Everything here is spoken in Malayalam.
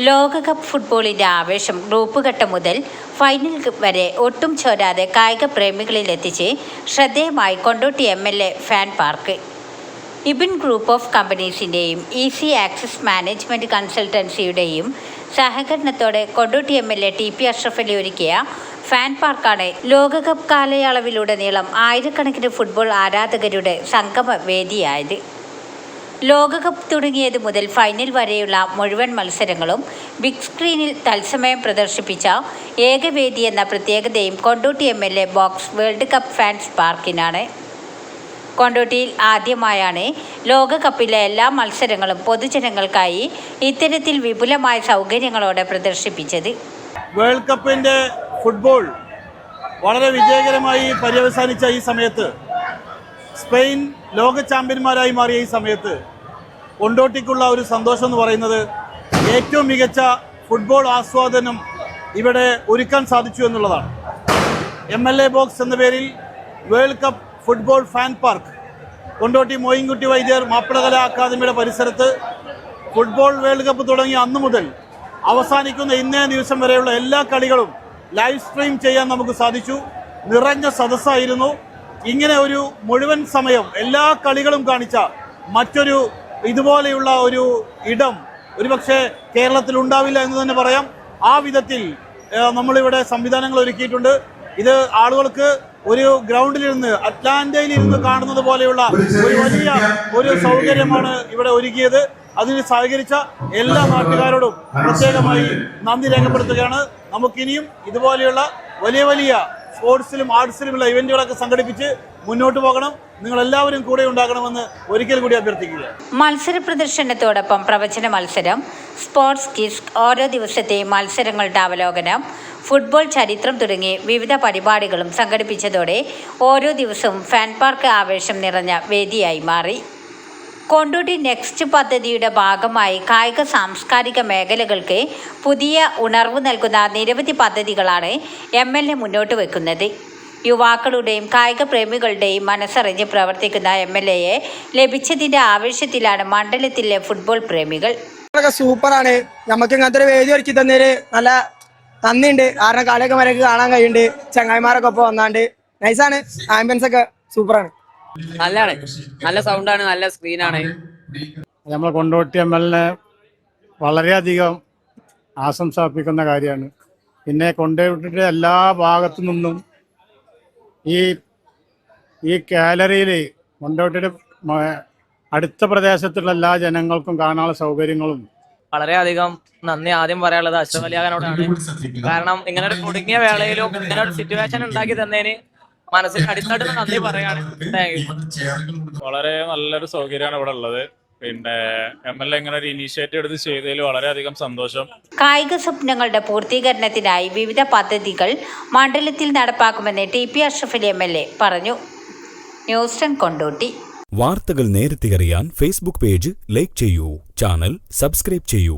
ലോകകപ്പ് ഫുട്ബോളിന്റെ ആവേശം ഗ്രൂപ്പ് ഘട്ടം മുതൽ ഫൈനൽ വരെ ഒട്ടും ചോരാതെ കായിക പ്രേമികളിലെത്തിച്ച് ശ്രദ്ധേയമായി Kondotty MLA fan park. Ibin group of കമ്പനീസിൻ്റെയും ഈസി ആക്സസ് മാനേജ്മെൻറ്റ് കൺസൾട്ടൻസിയുടെയും സഹകരണത്തോടെ കൊണ്ടോട്ടി MLA TP അഷ്റഫ് അലി ഒരുക്കിയ ഫാൻ പാർക്കാണ് ലോകകപ്പ് കാലയളവിലുടനീളം ആയിരക്കണക്കിന് ഫുട്ബോൾ ആരാധകരുടെ സംഗമ വേദിയായത്. ലോകകപ്പ് തുടങ്ങിയത് മുതൽ ഫൈനൽ വരെയുള്ള മുഴുവൻ മത്സരങ്ങളും ബിഗ് സ്ക്രീനിൽ തത്സമയം പ്രദർശിപ്പിച്ച ഏകവേദി എന്ന പ്രത്യേകതയും Kondotty MLA box world cup fans പാർക്കിനാണ്. കൊണ്ടോട്ടിയിൽ ആദ്യമായാണ് ലോകകപ്പിലെ എല്ലാ മത്സരങ്ങളും പൊതുജനങ്ങൾക്കായി ഇത്തരത്തിൽ വിപുലമായ സൗകര്യങ്ങളോടെ പ്രദർശിപ്പിച്ചത്. വേൾഡ് കപ്പിൻ്റെ ഫുട്ബോൾ വളരെ വിജയകരമായി പര്യവസാനിച്ച ഈ സമയത്ത്, സ്പെയിൻ ലോക ചാമ്പ്യന്മാരായി മാറിയ ഈ സമയത്ത് കൊണ്ടോട്ടിക്കുള്ള ഒരു സന്തോഷം എന്ന് പറയുന്നത് ഏറ്റവും മികച്ച ഫുട്ബോൾ ആസ്വാദനം ഇവിടെ ഒരുക്കാൻ സാധിച്ചു എന്നുള്ളതാണ്. MLA ബോക്സ് എന്ന പേരിൽ world cup football fan park Kondotty Moyinkutty Vaidyar Mappilakala അക്കാദമിയുടെ പരിസരത്ത് ഫുട്ബോൾ വേൾഡ് കപ്പ് തുടങ്ങിയ അന്നു മുതൽ അവസാനിക്കുന്ന ഇന്നേ ദിവസം വരെയുള്ള എല്ലാ കളികളും ലൈവ് സ്ട്രീം ചെയ്യാൻ നമുക്ക് സാധിച്ചു. നിറഞ്ഞ സദസ്സായിരുന്നു. ഇങ്ങനെ ഒരു മുഴുവൻ സമയം എല്ലാ കളികളും കാണിച്ച മറ്റൊരു ഇതുപോലെയുള്ള ഒരു ഇടം ഒരുപക്ഷെ കേരളത്തിൽ ഉണ്ടാവില്ല എന്ന് തന്നെ പറയാം. ആ വിധത്തിൽ നമ്മളിവിടെ സംവിധാനങ്ങൾ ഒരുക്കിയിട്ടുണ്ട്. ഇത് ആളുകൾക്ക് ഒരു ഗ്രൗണ്ടിലിരുന്ന് അറ്റ്ലാന്റയിലിരുന്ന് കാണുന്നത് പോലെയുള്ള ഒരു വലിയ ഒരു സൗകര്യമാണ് ഇവിടെ ഒരുക്കിയത്. അതിന് സഹകരിച്ച എല്ലാ നാട്ടുകാരോടും പ്രത്യേകമായി നന്ദി രേഖപ്പെടുത്തുകയാണ്. നമുക്കിനിയും ഇതുപോലെയുള്ള വലിയ വലിയ സ്പോർട്സിലും ആർട്സിലുമുള്ള ഇവന്റുകളൊക്കെ സംഘടിപ്പിച്ച് മുന്നോട്ട് പോകണം. നിങ്ങളെല്ലാവരും കൂടെ ഉണ്ടാകണമെന്ന് ഒരിക്കൽ കൂടി അഭ്യർത്ഥിക്കുക. മത്സര പ്രദർശനത്തോടൊപ്പം പ്രവചന മത്സരം, സ്പോർട്സ് ക്വിസ്, ഓരോ ദിവസത്തെയും മത്സരങ്ങളുടെ അവലോകനം, ഫുട്ബോൾ ചരിത്രം തുടങ്ങി വിവിധ പരിപാടികളും സംഘടിപ്പിച്ചതോടെ ഓരോ ദിവസവും ഫാൻ പാർക്ക് ആവേശം നിറഞ്ഞ വേദിയായി മാറി. കൊണ്ടോട്ടി നെക്സ്റ്റ് പദ്ധതിയുടെ ഭാഗമായി കായിക സാംസ്കാരിക മേഖലകൾക്ക് പുതിയ ഉണർവ് നൽകുന്ന നിരവധി പദ്ധതികളാണ് MLA മുന്നോട്ട് വയ്ക്കുന്നത്. യുവാക്കളുടെയും കായിക പ്രേമികളുടെയും മനസ്സറിഞ്ഞ് പ്രവർത്തിക്കുന്ന MLAയെ ലഭിച്ചതിൻ്റെ ആവേശത്തിലാണ് മണ്ഡലത്തിലെ ഫുട്ബോൾ പ്രേമികൾ. സൂപ്പറാണ്. നമുക്ക് ഇങ്ങനത്തെ ഒരു വേദി ഒരുക്കി തന്നതിന് നല്ല നന്ദിയുണ്ട്. കാരണം കളിയൊക്കെ വരക്ക് കാണാൻ കഴിയുന്നുണ്ട്. ചങ്ങായിമാരൊക്കെ ഒപ്പം വന്നാണ്ട് നൈസാണ്. ആംബിയൻസ് ഒക്കെ സൂപ്പറാണ്. നല്ലതാണ്. നല്ല സൗണ്ടാണ്, നല്ല സ്ക്രീനാണ്. നമ്മൾ കൊണ്ടോട്ടി MLA വളരെയധികം ആശംസ അർപ്പിക്കുന്ന കാര്യമാണ്. പിന്നെ കൊണ്ടോട്ടിയുടെ എല്ലാ ഭാഗത്തു നിന്നും ഈ ഗാലറിയിൽ കൊണ്ടോട്ടിയുടെ അടുത്ത പ്രദേശത്തുള്ള എല്ലാ ജനങ്ങൾക്കും കാണാനുള്ള സൗകര്യങ്ങളും വളരെയധികം നന്ദി ആദ്യം പറയാനുള്ളത് അഷ്റഫ് അലി ഖാനോടാണ്. കാരണം ഇങ്ങനെ ഒരു കുടുങ്ങിയ വേളയിലും ഇങ്ങനെ ഒരു സിറ്റുവേഷൻ ഉണ്ടാക്കി തന്നതിന് മനസ്സിൽ അടിത്തട്ട് നന്ദി പറയാണ്. വളരെ നല്ലൊരു സൗകര്യമാണ് ഇവിടെ ഉള്ളത്. പിന്നെ MLA ഇങ്ങനെ ഒരു ഇനീഷ്യേറ്റീവ് എടുത്ത് ചെയ്തതിൽ വളരെയധികം സന്തോഷം. കായിക സ്വപ്നങ്ങളുടെ പൂർത്തീകരണത്തിനായി വിവിധ പദ്ധതികൾ മണ്ഡലത്തിൽ നടപ്പാക്കുമെന്ന് TP അഷ്റഫ് അലി MLA പറഞ്ഞു. ന്യൂസ് 10 കൊണ്ടോട്ടി. വാർത്തകൾ നേരത്തെ അറിയാൻ ഫേസ്ബുക്ക് പേജ് ലൈക്ക് ചെയ്യൂ, ചാനൽ സബ്സ്ക്രൈബ് ചെയ്യൂ.